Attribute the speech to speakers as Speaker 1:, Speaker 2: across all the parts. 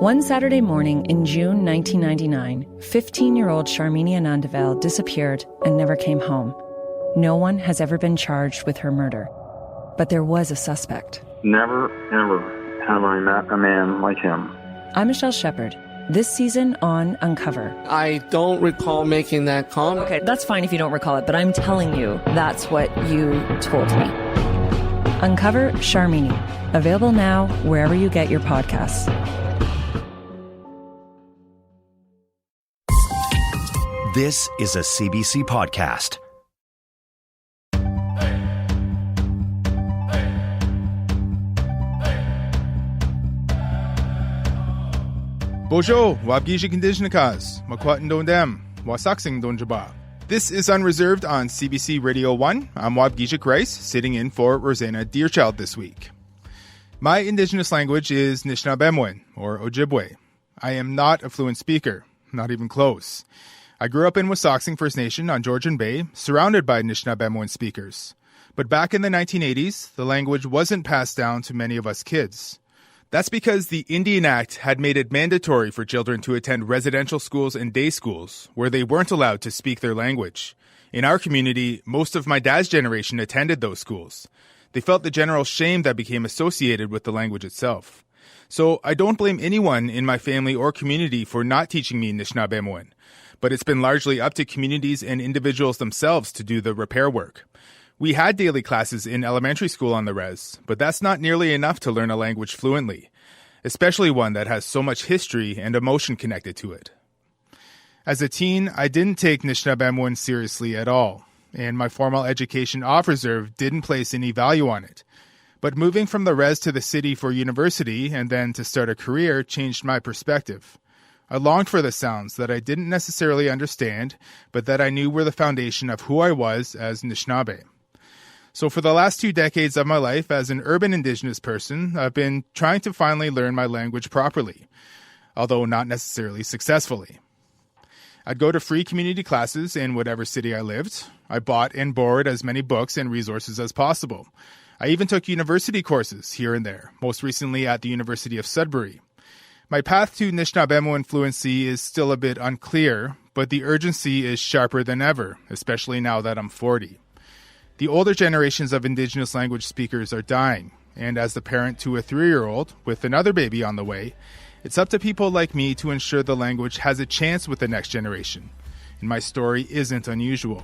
Speaker 1: One Saturday morning in June 1999, 15-year-old Sharmini Anandavel disappeared and never came home. No one has ever been charged with her murder. But there was a suspect.
Speaker 2: Never, ever have I met a man like him.
Speaker 1: I'm Michelle Shepard. This season on Uncover.
Speaker 3: I don't recall making that comment.
Speaker 1: Okay, that's fine if you don't recall it, but I'm telling you that's what you told me. Uncover Sharmini. Available now wherever you get your podcasts.
Speaker 4: This is a CBC podcast.
Speaker 5: Bonjour, wabgijik Indigenous, makwatan don dem, wasaksing don jaba. This is Unreserved on CBC Radio 1. I'm Wabgijik Rice, sitting in for Rosanna Deerchild this week. My Indigenous language is Anishinaabemowin, or Ojibwe. I am not a fluent speaker, not even close. I grew up in Wasauksing First Nation on Georgian Bay, surrounded by Anishinaabemowin speakers. But back in the 1980s, the language wasn't passed down to many of us kids. That's because the Indian Act had made it mandatory for children to attend residential schools and day schools, where they weren't allowed to speak their language. In our community, most of my dad's generation attended those schools. They felt the general shame that became associated with the language itself. So I don't blame anyone in my family or community for not teaching me Anishinaabemowin. But it's been largely up to communities and individuals themselves to do the repair work. We had daily classes in elementary school on the res, but that's not nearly enough to learn a language fluently, especially one that has so much history and emotion connected to it. As a teen, I didn't take Anishinaabemowin seriously at all, and my formal education off-reserve didn't place any value on it. But moving from the res to the city for university and then to start a career changed my perspective. I longed for the sounds that I didn't necessarily understand, but that I knew were the foundation of who I was as Anishinaabe. So for the last 2 decades of my life as an urban Indigenous person, I've been trying to finally learn my language properly, although not necessarily successfully. I'd go to free community classes in whatever city I lived. I bought and borrowed as many books and resources as possible. I even took university courses here and there, most recently at the University of Sudbury. My path to Anishinaabemowin fluency is still a bit unclear, but the urgency is sharper than ever, especially now that I'm 40. The older generations of Indigenous language speakers are dying, and as the parent to a 3-year-old with another baby on the way, it's up to people like me to ensure the language has a chance with the next generation. And my story isn't unusual.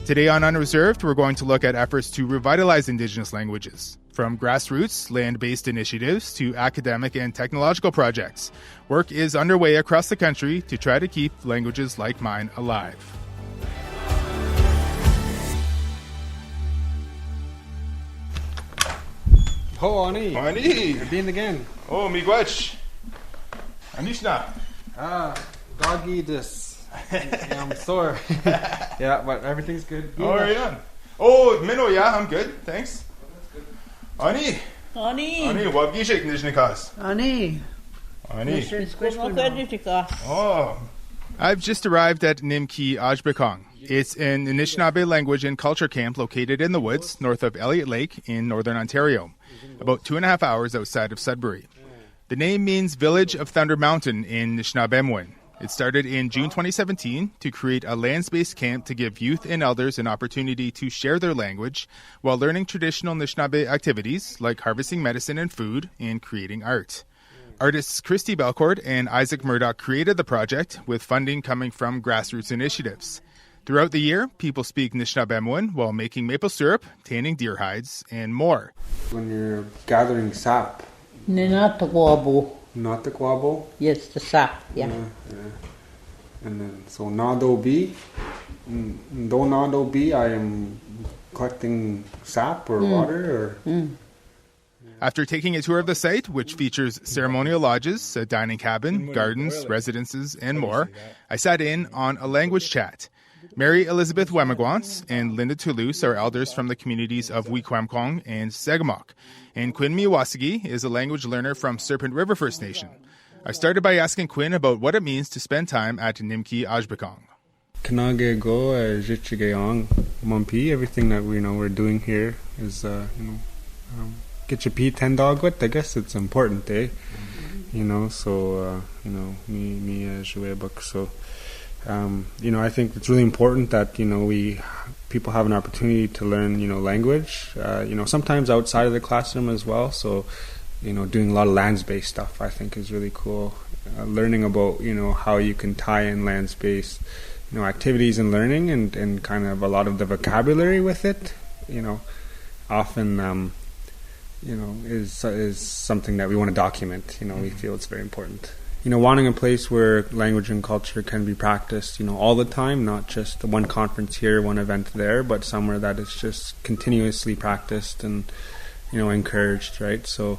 Speaker 5: Today on Unreserved, we're going to look at efforts to revitalize Indigenous languages. From grassroots, land-based initiatives to academic and technological projects, work is underway across the country to try to keep languages like mine alive.
Speaker 6: Oh, Ani.
Speaker 5: Ani.
Speaker 6: You're being again.
Speaker 5: Oh, miigwech. Anishna.
Speaker 6: Doggy this. Yeah, I'm sore. Yeah, but everything's good.
Speaker 5: Oh, right on. Oh, Minnow, yeah, I'm good. Thanks. Ani. Wabgijik Nijnikas.
Speaker 7: Ani.
Speaker 5: Oh. I've just arrived at Nimki Ajbekong. It's an Anishinabe language and culture camp located in the woods north of Elliott Lake in northern Ontario, about 2.5 hours outside of Sudbury. The name means Village of Thunder Mountain in Anishinaabemowin. It started in June 2017 to create a lands-based camp to give youth and elders an opportunity to share their language while learning traditional Anishinaabe activities like harvesting medicine and food and creating art. Artists Christy Belcourt and Isaac Murdoch created the project with funding coming from grassroots initiatives. Throughout the year, people speak Anishinaabemowin while making maple syrup, tanning deer hides, and more.
Speaker 6: When you're gathering sap.
Speaker 7: Not the wobble.
Speaker 6: Not the quabo?
Speaker 7: Yes, the sap, yeah.
Speaker 6: And then, so nado B. Do nado B, I am collecting sap or water or...
Speaker 5: After taking a tour of the site, which features ceremonial lodges, a dining cabin, gardens, residences, and more, I sat in on a language chat. Mary Elizabeth Wemagwants and Linda Toulouse are elders from the communities of Weequamcong and Segamok. And Quinn Miwasagi is a language learner from Serpent River First Nation. I started by asking Quinn about what it means to spend time at Nimki Ajbekong.
Speaker 6: Kanage go, Jichigeong, Mumpi, everything that we're doing here is, get your pee 10 dog with. I guess it's important, eh? You know, so you know, me jouer book. So you know, I think it's really important that, you know, people have an opportunity to learn, you know, language. You know, sometimes outside of the classroom as well. So, you know, doing a lot of lands-based stuff, I think, is really cool. Learning about, you know, how you can tie in lands-based, you know, activities and learning, and kind of a lot of the vocabulary with it, you know, often you know, is something that we want to document. You know, we feel it's very important. You know, wanting a place where language and culture can be practiced, you know, all the time, not just one conference here, one event there, but somewhere that is just continuously practiced and, you know, encouraged, right? So,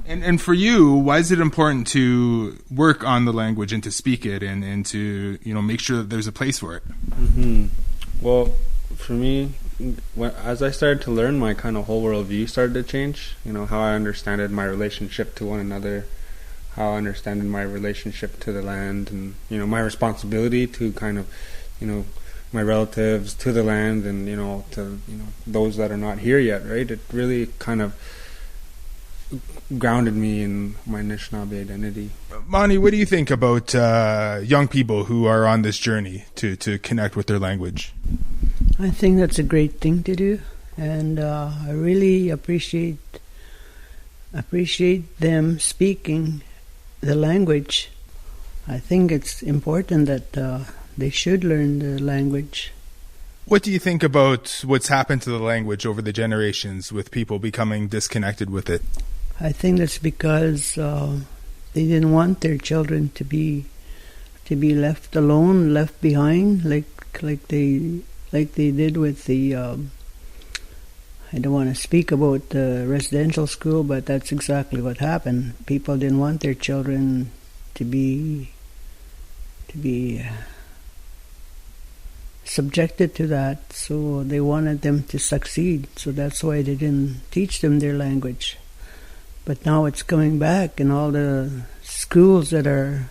Speaker 5: and for you, why is it important to work on the language and to speak it and to, you know, make sure that there's a place for it?
Speaker 6: Mm-hmm. Well, for me, as I started to learn, my kind of whole worldview started to change. You know, how I understood my relationship to one another, how I understood my relationship to the land, and, you know, my responsibility to kind of, you know, my relatives, to the land, and, you know, to, you know, those that are not here yet, right? It really kind of grounded me in my Anishinaabe identity.
Speaker 5: Mani, what do you think about young people who are on this journey to connect with their language?
Speaker 7: I think that's a great thing to do, and I really appreciate them speaking the language. I think it's important that they should learn the language.
Speaker 5: What do you think about what's happened to the language over the generations with people becoming disconnected with it?
Speaker 7: I think that's because they didn't want their children to be left alone, left behind, like they did with the, I don't want to speak about the residential school, but that's exactly what happened. People didn't want their children to be subjected to that, so they wanted them to succeed. So that's why they didn't teach them their language. But now it's coming back, and all the schools that are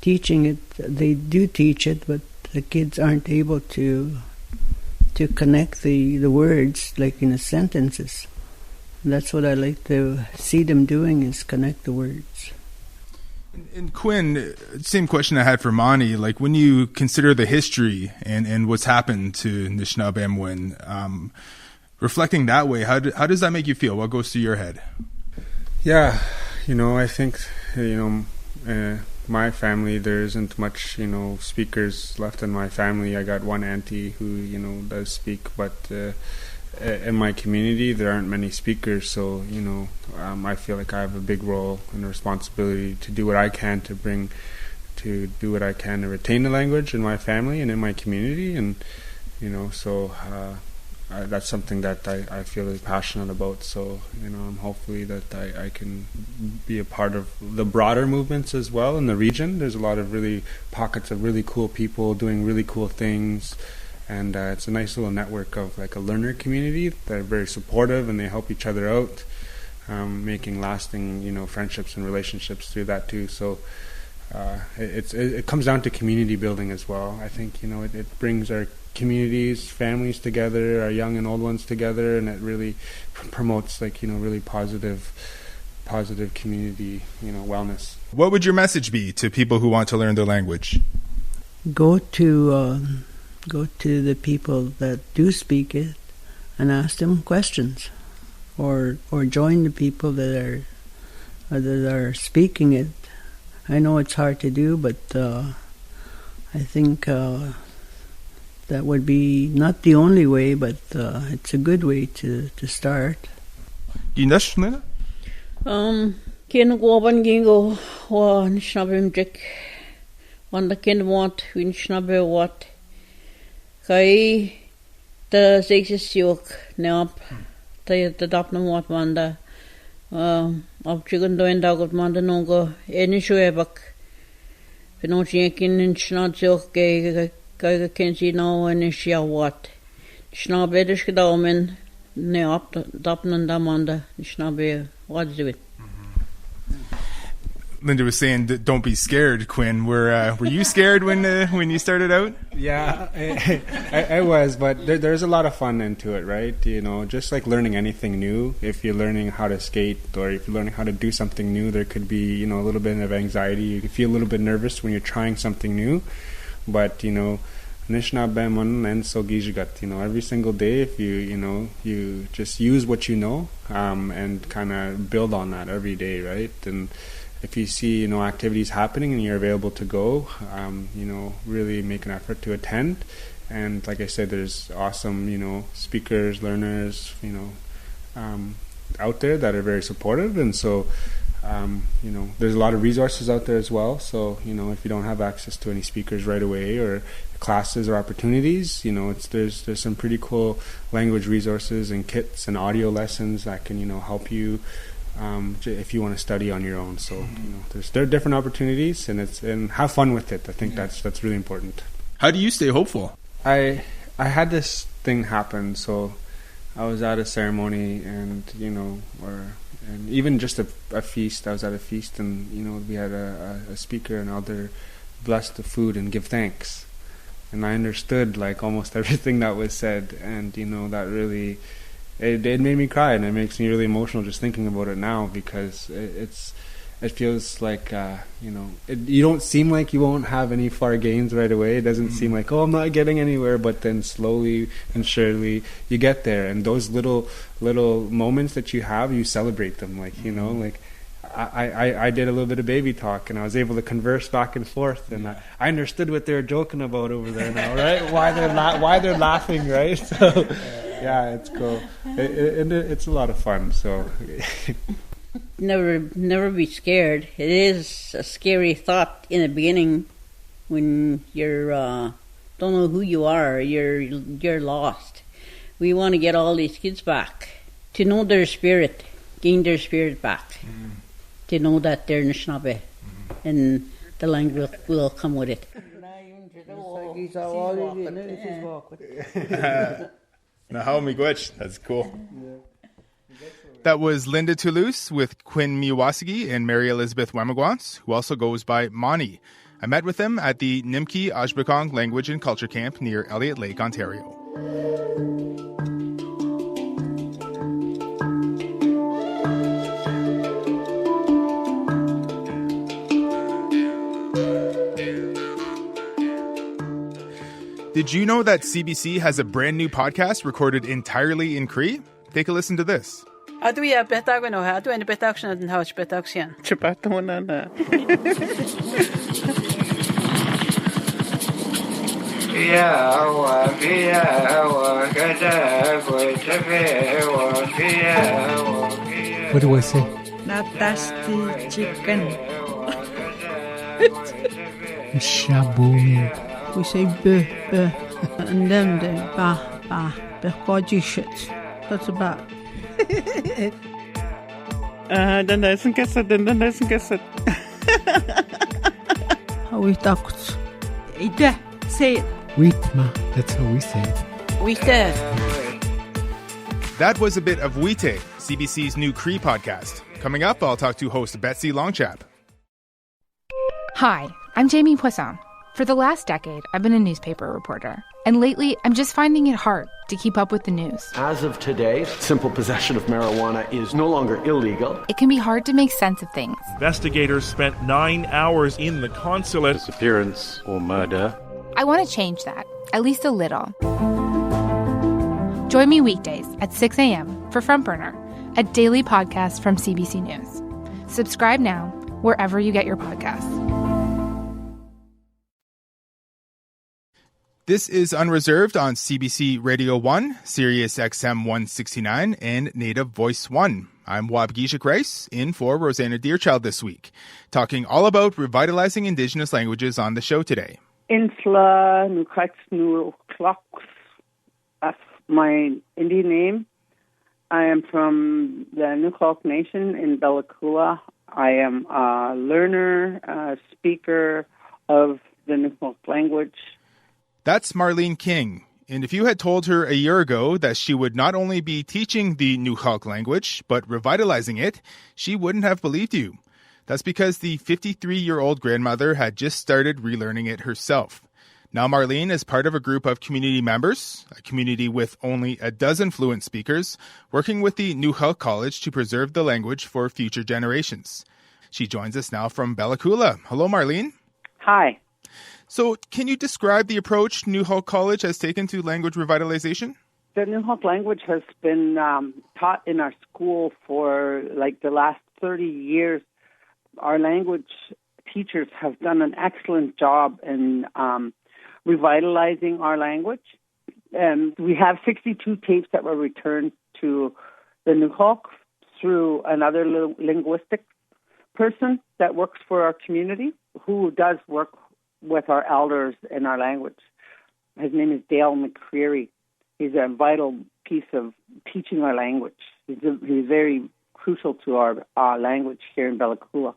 Speaker 7: teaching it, they do teach it, but the kids aren't able to connect the words like in the sentences. And that's what I like to see them doing, is connect the words.
Speaker 5: And Quinn, same question I had for Mani, like when you consider the history and what's happened to Anishinaabemowin, reflecting that way, how does that make you feel? What goes through your head?
Speaker 6: Yeah, you know, I think, you know, my family, there isn't much, you know, speakers left in my family. I got one auntie who, you know, does speak, but in my community there aren't many speakers. So, you know, I feel like I have a big role and responsibility to do what I can to retain the language in my family and in my community. And, you know, so that's something that I feel really passionate about. So, you know, I'm hopefully that I can be a part of the broader movements as well in the region. There's a lot of really pockets of really cool people doing really cool things, and it's a nice little network of like a learner community that are very supportive, and they help each other out, making lasting, you know, friendships and relationships through that too. So it comes down to community building as well. I think, you know, it brings our communities, families together, our young and old ones together, and it really promotes, like, you know, really positive community, you know, wellness.
Speaker 5: What would your message be to people who want to learn their language?
Speaker 7: Go to the people that do speak it and ask them questions, or join the people that are speaking it. I know it's hard to do, but I think that would be not the only way, but it's a good way to start.
Speaker 5: Kina
Speaker 7: guaban gingo wa Anishinaabe wanda ken want Anishinaabe wat kai the sexisiok neap the dapna wat wanda of chicken doing dog manda nongo Anishuebak Pinochiakin Anishinaabe kai kensi no Anishia wat Anishinaabe gedaumen neap dapna damanda Anishinaabe wat do it.
Speaker 5: Linda was saying that don't be scared, Quinn. Were you scared when you started out?
Speaker 6: Yeah, I was, but there's a lot of fun into it, right? You know, just like learning anything new. If you're learning how to skate or if you're learning how to do something new, there could be, you know, a little bit of anxiety. You can feel a little bit nervous when you're trying something new. But, you know, Anishinaabemowin and Sogijigat, you know, every single day, if you just use what you know and kind of build on that every day, right? And if you see, you know, activities happening and you're available to go, you know, really make an effort to attend. And like I said, there's awesome, you know, speakers, learners, you know, out there that are very supportive. And so, you know, there's a lot of resources out there as well. So, you know, if you don't have access to any speakers right away or classes or opportunities, you know, there's some pretty cool language resources and kits and audio lessons that can, you know, help you if you want to study on your own. So, you know, there are different opportunities, and have fun with it. I think that's really important.
Speaker 5: How do you stay hopeful?
Speaker 6: I had this thing happen. So I was at a ceremony, and you know, and even just a feast. I was at a feast, and you know, we had a speaker, an elder, bless the food and give thanks. And I understood like almost everything that was said, and you know, that really. It made me cry, and it makes me really emotional just thinking about it now, because it feels like you know, you don't seem like you won't have any far gains right away. It doesn't seem like, oh, I'm not getting anywhere, but then slowly and surely you get there, and those little moments that you have, you celebrate them. Like, you know, like I did a little bit of baby talk, and I was able to converse back and forth, and I understood what they were joking about over there now, right? Why they're laughing, right? So. Yeah, it's cool. It's a lot of fun. So,
Speaker 8: never be scared. It is a scary thought in the beginning when you're don't know who you are. You're lost. We want to get all these kids back to know their spirit, gain their spirit back, to know that they're Anishinabe, and the language will come with it.
Speaker 5: That's cool. That was Linda Toulouse with Quinn Miwasagi and Mary Elizabeth Wemagwants, who also goes by Mani. I met with them at the Nimki Ajbekong Language and Culture Camp near Elliott Lake, Ontario. Did you know that CBC has a brand new podcast recorded entirely in Cree? Take a listen to this.
Speaker 9: What do I say?
Speaker 10: Natasti chicken.
Speaker 9: Shaboom.
Speaker 10: We say buh, and then ba, behoji shit. That's about.
Speaker 11: Den doesn't guess it.
Speaker 10: How we talk. Say it.
Speaker 9: Wheatma, that's how we say it.
Speaker 10: Wheat.
Speaker 5: That was a bit of Wite, CBC's new Cree podcast. Coming up, I'll talk to host Betsy Longchap.
Speaker 12: Hi, I'm Jamie Poisson. For the last decade, I've been a newspaper reporter. And lately, I'm just finding it hard to keep up with the news.
Speaker 13: As of today, simple possession of marijuana is no longer illegal.
Speaker 12: It can be hard to make sense of things.
Speaker 14: Investigators spent 9 hours in the consulate.
Speaker 15: Disappearance or murder.
Speaker 12: I want to change that, at least a little. Join me weekdays at 6 a.m. for Frontburner, a daily podcast from CBC News. Subscribe now, wherever you get your podcasts.
Speaker 5: This is Unreserved on CBC Radio 1, Sirius XM 169, and Native Voice 1. I'm Wabgishik Rice, in for Rosanna Deerchild this week, talking all about revitalizing Indigenous languages on the show today.
Speaker 16: Insla Nukats Nu Clocks. That's my Indian name. I am from the Nuklok Nation in Bellacoola. I am a learner, a speaker of the Nuklok language.
Speaker 5: That's Marlene King. And if you had told her a year ago that she would not only be teaching the Nuklok language, but revitalizing it, she wouldn't have believed you. That's because the 53-year-old grandmother had just started relearning it herself. Now Marlene is part of a group of community members, a community with only a dozen fluent speakers, working with the Nukhalk College to preserve the language for future generations. She joins us now from Bella Coola. Hello, Marlene.
Speaker 16: Hi.
Speaker 5: So can you describe the approach Nukhalk College has taken to language revitalization?
Speaker 16: The Nukhalk language has been taught in our school for like the last 30 years. Our language teachers have done an excellent job in revitalizing our language. And we have 62 tapes that were returned to the Nukhalk through another linguistic person that works for our community who does work with our elders in our language. His name is Dale McCreary. He's a vital piece of teaching our language. He's very crucial to our language here in Bella Coola.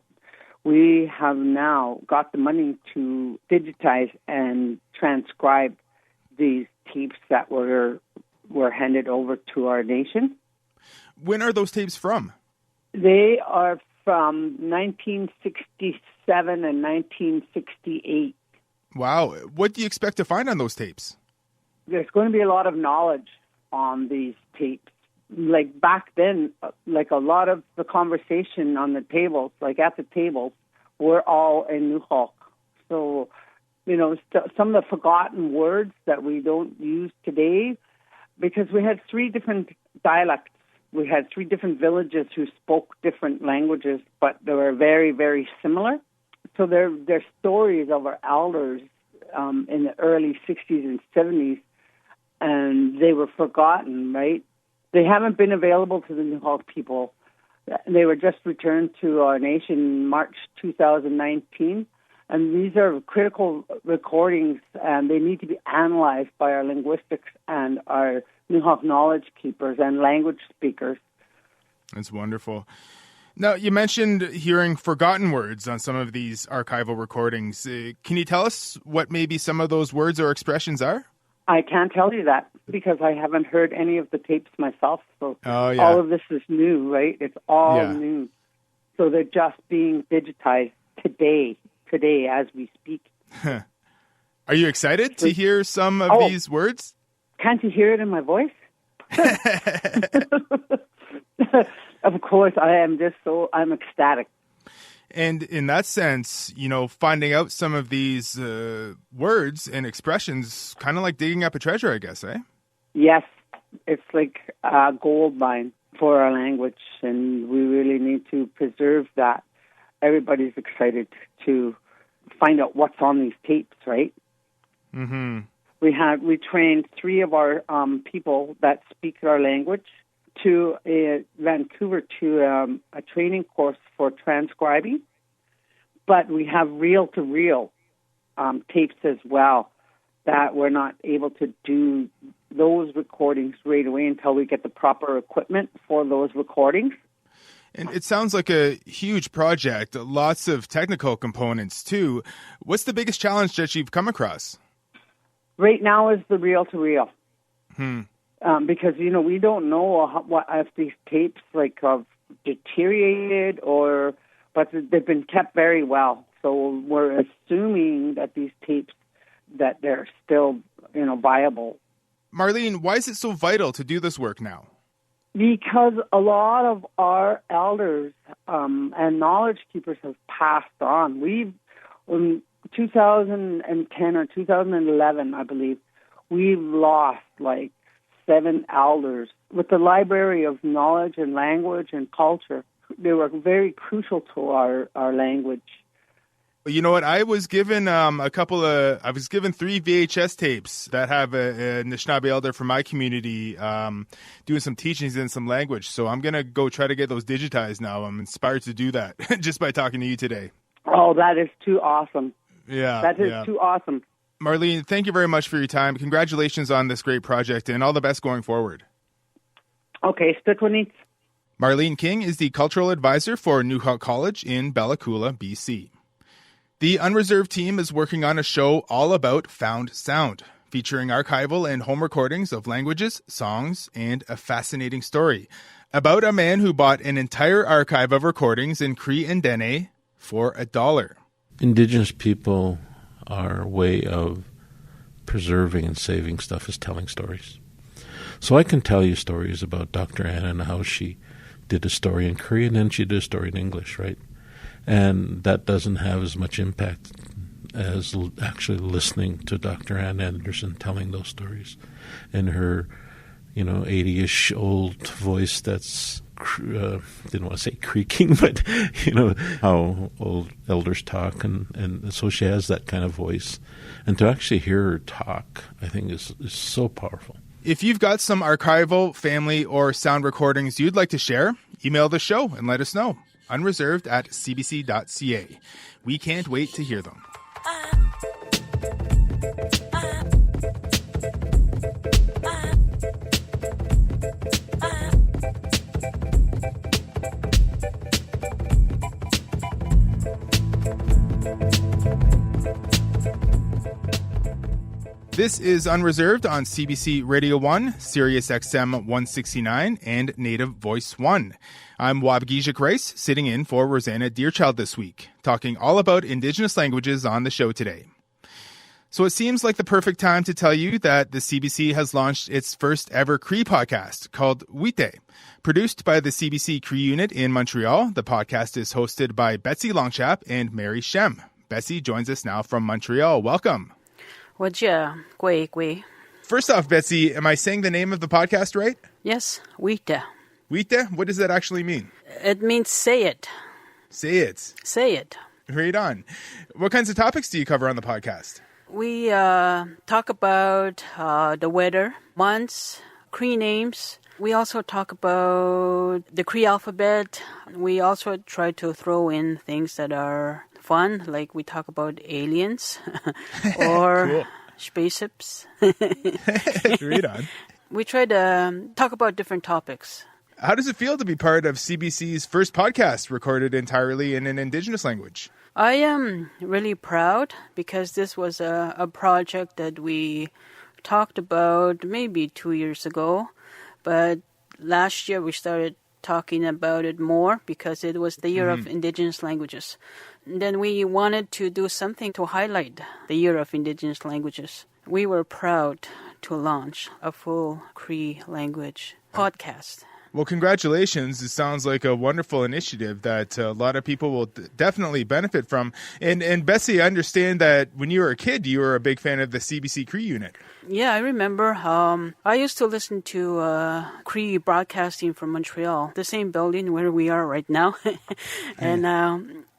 Speaker 16: We have now got the money to digitize and transcribe these tapes that were handed over to our nation.
Speaker 5: When are those tapes from?
Speaker 16: They are from 1967 and 1968.
Speaker 5: Wow. What do you expect to find on those tapes?
Speaker 16: There's going to be a lot of knowledge on these tapes. Like back then, like a lot of the conversation on the tables, like at the tables, were all in Nukhalk. So, some of the forgotten words that we don't use today, because we had 3 different dialects. We had 3 different villages who spoke different languages, but they were very, very similar. So they're stories of our elders in the early 60s and 70s, and they were forgotten, right? They haven't been available to the Nukhalk people. They were just returned to our nation in March 2019, and these are critical recordings, and they need to be analyzed by our linguistics and our Nukhalk knowledge keepers and language speakers.
Speaker 5: That's wonderful. Now, you mentioned hearing forgotten words on some of these archival recordings. Can you tell us what maybe some of those words or expressions are?
Speaker 16: I can't tell you that because I haven't heard any of the tapes myself. So all of this is new, right? It's all new. So they're just being digitized today as we speak.
Speaker 5: Are you excited to hear some of these words?
Speaker 16: Can't you hear it in my voice? Of course, I'm ecstatic.
Speaker 5: And in that sense, finding out some of these words and expressions, kind of like digging up a treasure, I guess, eh?
Speaker 16: Yes, it's like a gold mine for our language, and we really need to preserve that. Everybody's excited to find out what's on these tapes, right?
Speaker 5: Mm-hmm.
Speaker 16: We trained 3 of our people that speak our language to Vancouver to a training course for transcribing, but we have reel-to-reel tapes as well that we're not able to do those recordings right away until we get the proper equipment for those recordings.
Speaker 5: And it sounds like a huge project, lots of technical components too. What's the biggest challenge that you've come across?
Speaker 16: Right now is the reel-to-reel. Because, we don't know what if these tapes have deteriorated but they've been kept very well. So we're assuming that these tapes, that they're still, viable.
Speaker 5: Marlene, why is it so vital to do this work now?
Speaker 16: Because a lot of our elders and knowledge keepers have passed on. In 2010 or 2011, I believe, we've lost 7 elders. With the Library of Knowledge and Language and Culture, they were very crucial to our language.
Speaker 5: You know what? I was given 3 VHS tapes that have a Anishinaabe elder from my community doing some teachings in some language. So I'm going to go try to get those digitized now. I'm inspired to do that just by talking to you today.
Speaker 16: Oh, that is too awesome.
Speaker 5: Yeah.
Speaker 16: That is too awesome.
Speaker 5: Marlene, thank you very much for your time. Congratulations on this great project and all the best going forward.
Speaker 16: Okay, stick with it.
Speaker 5: Marlene King is the cultural advisor for Nukhalk College in Bella Coola, BC. The Unreserved team is working on a show all about found sound, featuring archival and home recordings of languages, songs, and a fascinating story about a man who bought an entire archive of recordings in Cree and Dene, for $1.
Speaker 15: Indigenous people, our way of preserving and saving stuff is telling stories. So I can tell you stories about Dr. Anna and how she did a story in Cree and then she did a story in English, right? And that doesn't have as much impact as actually listening to Dr. Ann Anderson telling those stories in her, 80-ish old voice that's, didn't want to say creaking, but, how old elders talk. And so she has that kind of voice. And to actually hear her talk, I think is so powerful.
Speaker 5: If you've got some archival, family, or sound recordings you'd like to share, email the show and let us know. Unreserved@cbc.ca. We can't wait to hear them. This is Unreserved on CBC Radio 1, Sirius XM 169, and Native Voice 1. I'm Wabgijik Rice, sitting in for Rosanna Deerchild this week, talking all about Indigenous languages on the show today. So it seems like the perfect time to tell you that the CBC has launched its first ever Cree podcast called Wite. Produced by the CBC Cree unit in Montreal, the podcast is hosted by Betsy Longchap and Mary Shem. Betsy joins us now from Montreal. Welcome. First off, Betsy, am I saying the name of the podcast right?
Speaker 8: Yes, Wite.
Speaker 5: Wite? What does that actually mean?
Speaker 8: It means say it.
Speaker 5: Say it.
Speaker 8: Say it.
Speaker 5: Right on. What kinds of topics do you cover on the podcast?
Speaker 8: We talk about the weather, months, Cree names. We also talk about the Cree alphabet. We also try to throw in things that are fun, like we talk about aliens or spaceships.
Speaker 5: Read on.
Speaker 8: We try to talk about different topics.
Speaker 5: How does it feel to be part of CBC's first podcast recorded entirely in an Indigenous language?
Speaker 8: I am really proud because this was a project that we talked about maybe 2 years ago, but last year we started talking about it more because it was the year of Indigenous languages. And then we wanted to do something to highlight the year of Indigenous languages. We were proud to launch a full Cree language podcast.
Speaker 5: Well, congratulations. It sounds like a wonderful initiative that a lot of people will definitely benefit from. And Bessie, I understand that when you were a kid, you were a big fan of the CBC Cree unit.
Speaker 8: Yeah, I remember. I used to listen to Cree broadcasting from Montreal, the same building where we are right now. And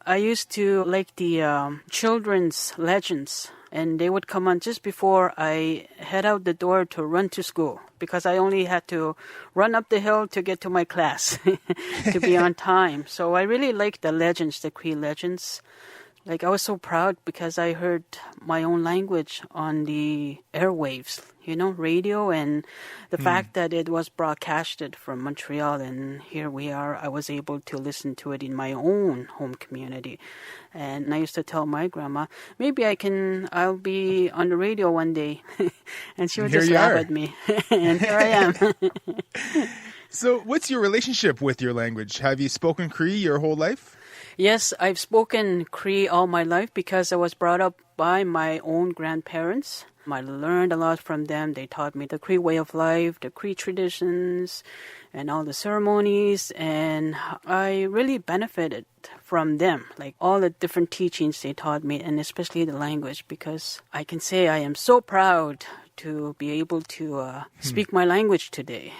Speaker 8: I used to like the children's legends. And they would come on just before I head out the door to run to school because I only had to run up the hill to get to my class to be on time. So I really liked the legends, the Cree legends. Like I was so proud because I heard my own language on the airwaves, radio, and the fact that it was broadcasted from Montreal, and here we are. I was able to listen to it in my own home community. And I used to tell my grandma, maybe I'll be on the radio one day. And she would just laugh at me. And here I am.
Speaker 5: So what's your relationship with your language? Have you spoken Cree your whole life?
Speaker 8: Yes, I've spoken Cree all my life because I was brought up by my own grandparents. I learned a lot from them. They taught me the Cree way of life, the Cree traditions, and all the ceremonies. And I really benefited from them, like all the different teachings they taught me, and especially the language, because I can say I am so proud to be able to speak my language today.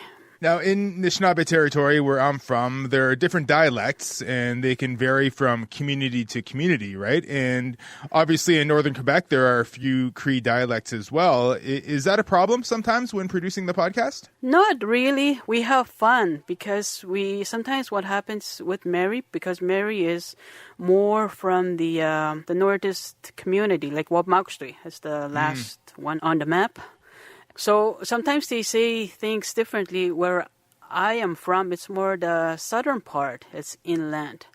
Speaker 5: Now, in Anishinabe territory, where I'm from, there are different dialects, and they can vary from community to community, right? And obviously in northern Quebec, there are a few Cree dialects as well. Is that a problem sometimes when producing the podcast?
Speaker 8: Not really. We have fun because sometimes what happens with Mary, because Mary is more from the northeast community, like Wabmaukstui is the last one on the map. So sometimes they say things differently. Where I am from, it's more the southern part. It's inland.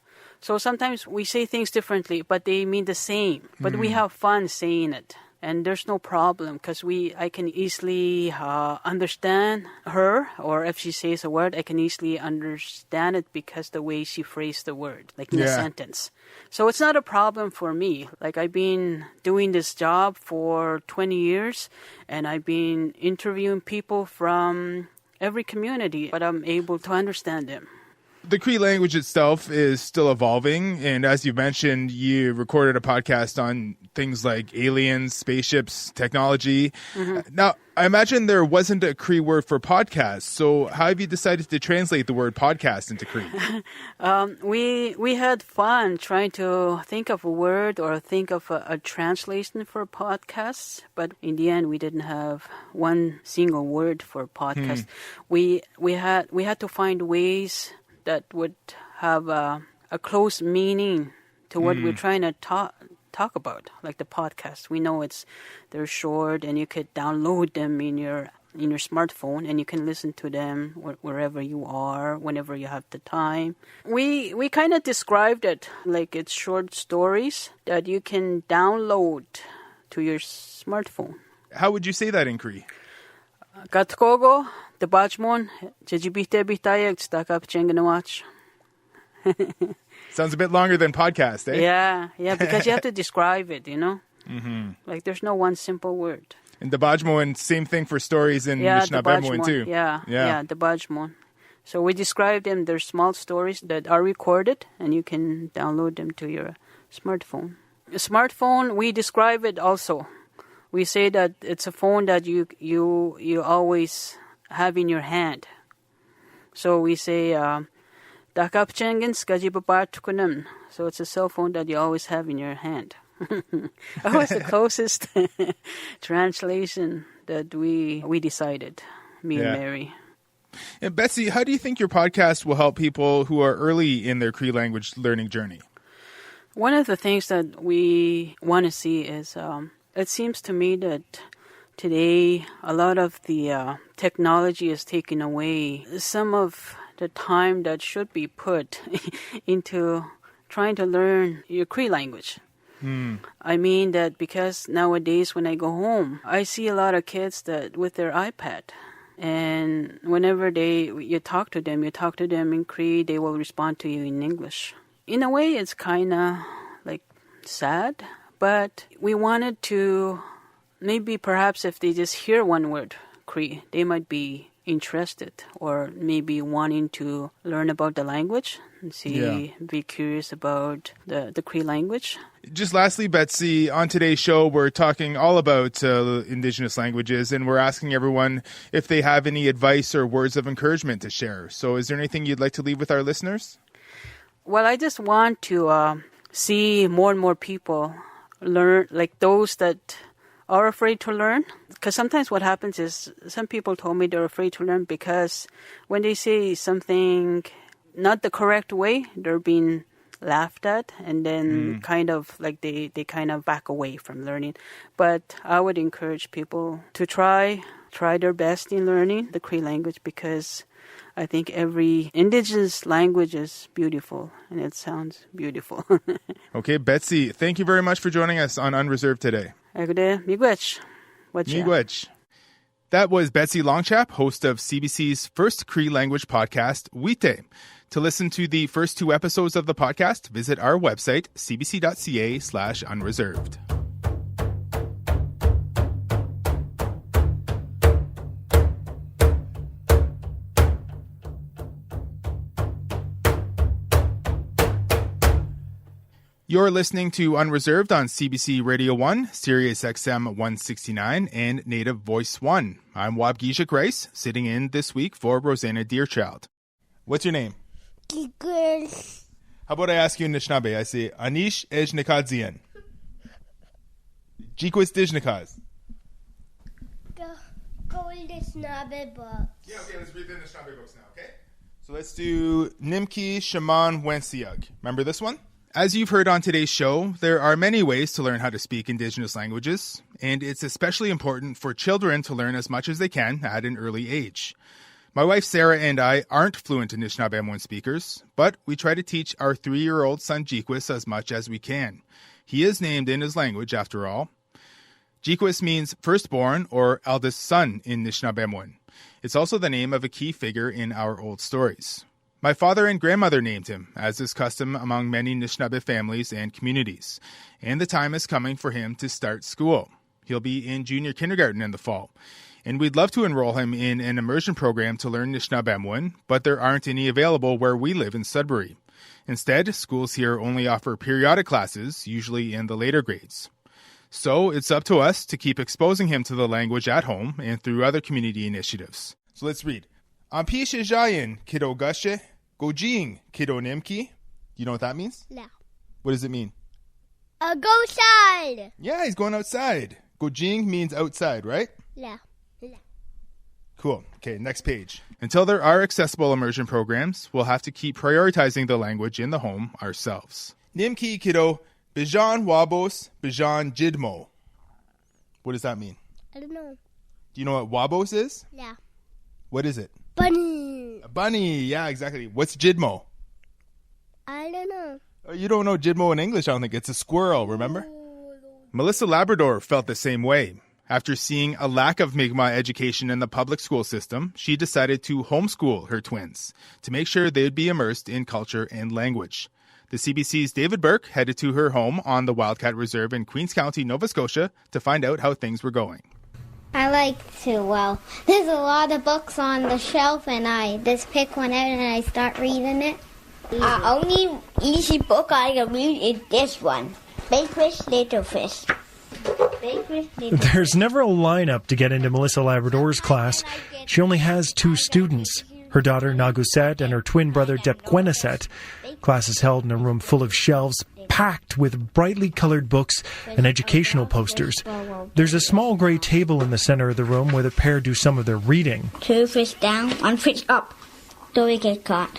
Speaker 8: So sometimes we say things differently, but they mean the same. But we have fun saying it.
Speaker 17: And there's no problem because I can easily understand her, or if she says a word, I can easily understand it because the way she phrased the word, like in a sentence. So it's not a problem for me. Like I've been doing this job for 20 years, and I've been interviewing people from every community, but I'm able to understand them.
Speaker 5: The Cree language itself is still evolving, and as you mentioned, you recorded a podcast on things like aliens, spaceships, technology. Mm-hmm. Now, I imagine there wasn't a Cree word for podcast, so how have you decided to translate the word podcast into Cree?
Speaker 17: We had fun trying to think of a word or think of a translation for podcasts, but in the end, we didn't have one single word for podcast. We had to find ways that would have a close meaning to what we're trying to talk about, like the podcast. We know they're short, and you could download them in your smartphone, and you can listen to them wherever you are, whenever you have the time. We kind of described it like it's short stories that you can download to your smartphone.
Speaker 5: How would you say that in Cree?
Speaker 17: Katkogo, the Bachmon, Jejibite Bitayek, Stakap Chenganawach.
Speaker 5: Sounds a bit longer than podcast, eh?
Speaker 17: Yeah, because you have to describe it, Mm-hmm. Like there's no one simple word.
Speaker 5: And the Bajmon, same thing for stories in Anishinaabemowin too.
Speaker 17: Yeah, the Bajmon. So we describe them. They're small stories that are recorded, and you can download them to your smartphone. A smartphone, we describe it also. We say that it's a phone that you always have in your hand. So we say, Dakap Chengens Kajibabartukunum. So it's a cell phone that you always have in your hand. That was the closest translation that we decided, me and Mary.
Speaker 5: And Betsy, how do you think your podcast will help people who are early in their Cree language learning journey?
Speaker 17: One of the things that we want to see is, it seems to me that today a lot of the technology is taking away some of the time that should be put into trying to learn your Cree language. I mean that because nowadays when I go home, I see a lot of kids that with their iPad, and whenever you talk to them in Cree, they will respond to you in English. In a way, it's kind of like sad, but we wanted to maybe perhaps if they just hear one word Cree, they might be interested or maybe wanting to learn about the language and be curious about the Cree language.
Speaker 5: Just lastly, Betsy, on today's show, we're talking all about Indigenous languages, and we're asking everyone if they have any advice or words of encouragement to share. So is there anything you'd like to leave with our listeners?
Speaker 17: Well, I just want to see more and more people learn, like those that are afraid to learn. Because sometimes what happens is some people told me they're afraid to learn because when they say something not the correct way, they're being laughed at, and then kind of like they kind of back away from learning. But I would encourage people to try their best in learning the Cree language, because I think every Indigenous language is beautiful and it sounds beautiful.
Speaker 5: Okay, Betsy, thank you very much for joining us on Unreserved today.
Speaker 17: Miigwech.
Speaker 5: Miigwech. That was Betsy Longchap, host of CBC's first Cree language podcast, Wite. To listen to the first 2 episodes of the podcast, visit our website, cbc.ca/unreserved. You're listening to Unreserved on CBC Radio 1, Sirius XM 169, and Native Voice 1. I'm Wabgisha Grace, sitting in this week for Rosanna Deerchild. What's your name?
Speaker 18: Girls.
Speaker 5: How about I ask you in Anishinabe? I say, Anish Ejnikadzien. Jikwis Dijnikaz.
Speaker 18: Go in the Anishinabe book.
Speaker 5: Yeah, okay, let's read the Anishinabe books now, okay? So let's do Nimki Shaman Wensiag. Remember this one? As you've heard on today's show, there are many ways to learn how to speak Indigenous languages, and it's especially important for children to learn as much as they can at an early age. My wife Sarah and I aren't fluent Anishinaabemowin speakers, but we try to teach our 3-year-old son Jikwis as much as we can. He is named in his language, after all. Jikwis means firstborn or eldest son in Anishinaabemowin. It's also the name of a key figure in our old stories. My father and grandmother named him, as is custom among many Anishinaabe families and communities. And the time is coming for him to start school. He'll be in junior kindergarten in the fall. And we'd love to enroll him in an immersion program to learn Anishinaabemowin, but there aren't any available where we live in Sudbury. Instead, schools here only offer periodic classes, usually in the later grades. So it's up to us to keep exposing him to the language at home and through other community initiatives. So let's read. Ampi Shijayan Kiddo Gushe, Gojing Kiddo Nimki. You know what that means?
Speaker 18: No.
Speaker 5: What does it mean?
Speaker 18: Go outside.
Speaker 5: Yeah, he's going outside. Gojing means outside, right?
Speaker 18: No.
Speaker 5: Cool. Okay, next page. Until there are accessible immersion programs, we'll have to keep prioritizing the language in the home ourselves. Nimki Kiddo Bijan Wabos Bijan Jidmo. What does that mean?
Speaker 18: I don't know.
Speaker 5: Do you know what Wabos is?
Speaker 18: Yeah.
Speaker 5: What is it?
Speaker 18: Bunny.
Speaker 5: A bunny. Yeah, exactly. What's Jidmo?
Speaker 18: I don't know.
Speaker 5: Oh, you don't know Jidmo in English, I don't think. It's a squirrel, remember? Melissa Labrador felt the same way. After seeing a lack of Mi'kmaq education in the public school system, she decided to homeschool her twins to make sure they'd be immersed in culture and language. The CBC's David Burke headed to her home on the Wildcat Reserve in Queens County, Nova Scotia, to find out how things were going.
Speaker 18: I like to, there's a lot of books on the shelf, and I just pick one out and I start reading it.
Speaker 19: Only easy book I can read is this one, Big Fish, Little Fish.
Speaker 20: There's never a lineup to get into Melissa Labrador's class. She only has 2 students, her daughter Naguset and her twin brother Depkweneset. Class is held in a room full of shelves packed with brightly colored books and educational posters. There's a small gray table in the center of the room where the pair do some of their reading.
Speaker 19: 2 fish down, 1 fish up. Do we get caught?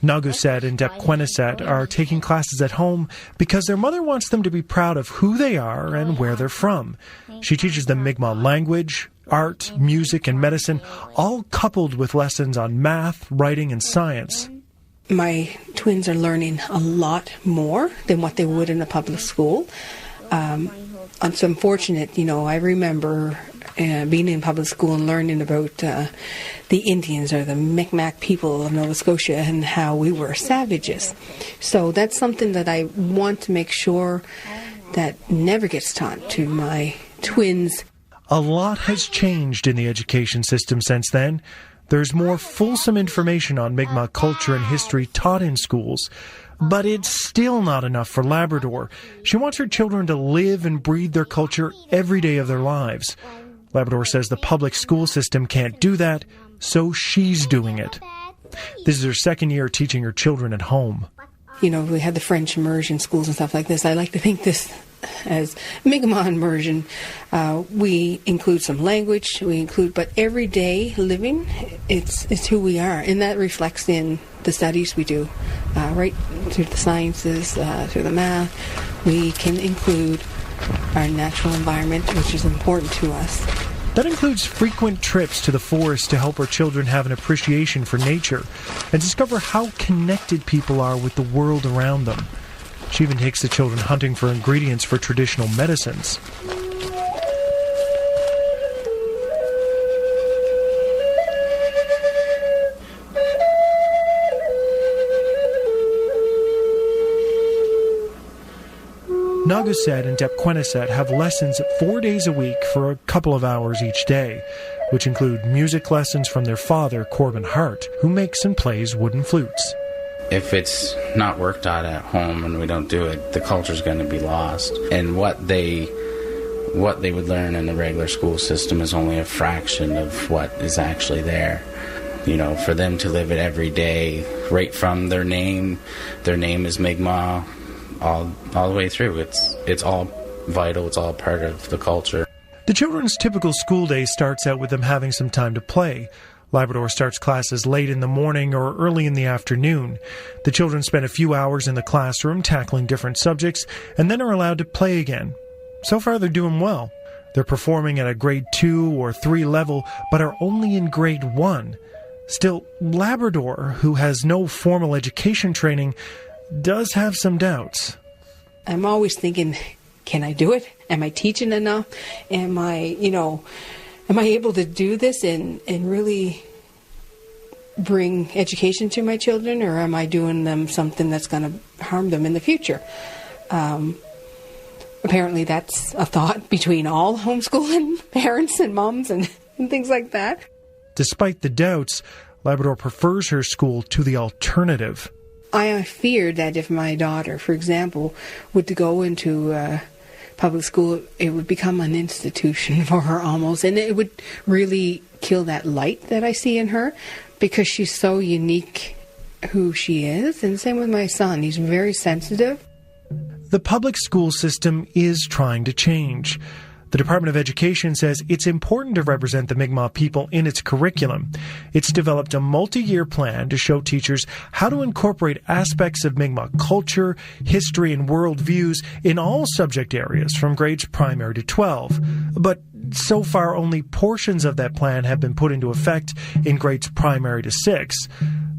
Speaker 20: Naguset and Depkweneset are taking classes at home because their mother wants them to be proud of who they are and where they're from. She teaches them Mi'kmaq language, art, music, and medicine, all coupled with lessons on math, writing, and science.
Speaker 21: My twins are learning a lot more than what they would in a public school. It's unfortunate, I remember being in public school and learning about the Indians or the Mi'kmaq people of Nova Scotia and how we were savages. So that's something that I want to make sure that never gets taught to my twins.
Speaker 20: A lot has changed in the education system since then. There's more fulsome information on Mi'kmaq culture and history taught in schools, but it's still not enough for Labrador. She wants her children to live and breathe their culture every day of their lives. Labrador says the public school system can't do that, so she's doing it. This is her second year teaching her children at home.
Speaker 21: We had the French immersion schools and stuff like this. I like to think this as Mi'kmaq immersion. We include some language, but everyday living, it's who we are, and that reflects in the studies we do, right through the sciences, through the math. We can include our natural environment, which is important to us.
Speaker 20: That includes frequent trips to the forest to help our children have an appreciation for nature and discover how connected people are with the world around them. She even takes the children hunting for ingredients for traditional medicines. Naguset and Depkweneset have lessons 4 days a week for a couple of hours each day, which include music lessons from their father, Corbin Hart, who makes and plays wooden flutes.
Speaker 22: If it's not worked out at home and we don't do it, the culture's going to be lost. And what they would learn in the regular school system is only a fraction of what is actually there. For them to live it every day, right from their name is Mi'kmaq, all the way through. It's all vital, it's all part of the culture.
Speaker 20: The children's typical school day starts out with them having some time to play. Labrador starts classes late in the morning or early in the afternoon. The children spend a few hours in the classroom tackling different subjects and then are allowed to play again. So far they're doing well. They're performing at a grade 2 or 3 level, but are only in grade 1. Still, Labrador, who has no formal education training, does have some doubts.
Speaker 21: I'm always thinking, can I do it? Am I teaching enough? Am I able to do this and really bring education to my children, or am I doing them something that's going to harm them in the future? Apparently that's a thought between all homeschooling parents and moms and things like that.
Speaker 20: Despite the doubts, Labrador prefers her school to the alternative.
Speaker 21: I feared that if my daughter, for example, would to go into public school, it would become an institution for her almost, and it would really kill that light that I see in her, because she's so unique who she is. And same with my son, he's very sensitive.
Speaker 20: The public school system is trying to change. The Department of Education says it's important to represent the Mi'kmaq people in its curriculum. It's developed a multi-year plan to show teachers how to incorporate aspects of Mi'kmaq culture, history, and worldviews in all subject areas from grades primary to 12. But so far, only portions of that plan have been put into effect in grades primary to 6.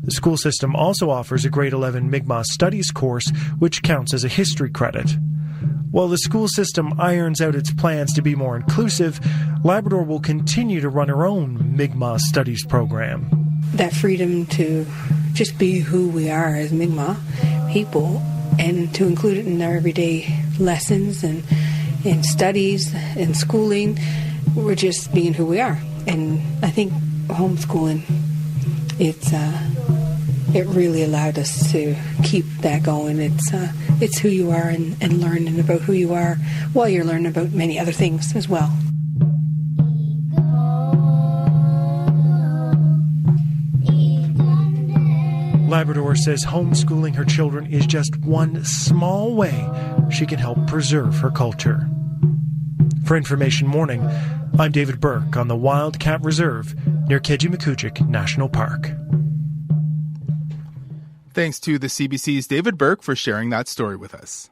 Speaker 20: The school system also offers a grade 11 Mi'kmaq Studies course, which counts as a history credit. While the school system irons out its plans to be more inclusive, Labrador will continue to run her own Mi'kmaq Studies program.
Speaker 21: That freedom to just be who we are as Mi'kmaq people, and to include it in our everyday lessons and in studies and schooling, we're just being who we are. And I think homeschooling, it really allowed us to keep that going. It's who you are and learning about who you are while you're learning about many other things as well.
Speaker 20: Labrador says homeschooling her children is just one small way she can help preserve her culture. For Information Morning, I'm David Burke on the Wildcat Reserve near Kejimkujik National Park.
Speaker 5: Thanks to the CBC's David Burke for sharing that story with us.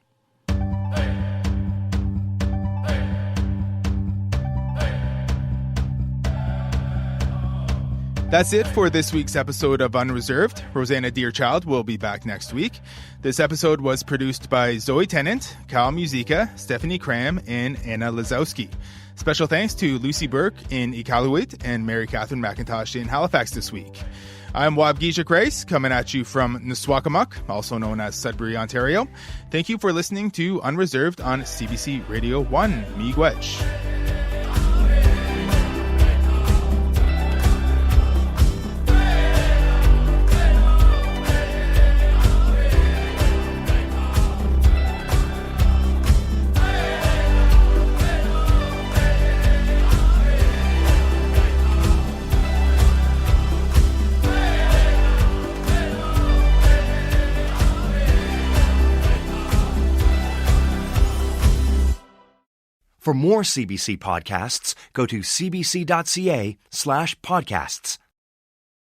Speaker 5: That's it for this week's episode of Unreserved. Rosanna Deerchild will be back next week. This episode was produced by Zoe Tennant, Kyle Musica, Stephanie Cram, and Anna Lazowski. Special thanks to Lucy Burke in Iqaluit and Mary Catherine McIntosh in Halifax this week. I'm Wabgijik Rice, coming at you from Nuswakamuk, also known as Sudbury, Ontario. Thank you for listening to Unreserved on CBC Radio 1. Miigwech.
Speaker 4: For more CBC podcasts, go to cbc.ca/podcasts.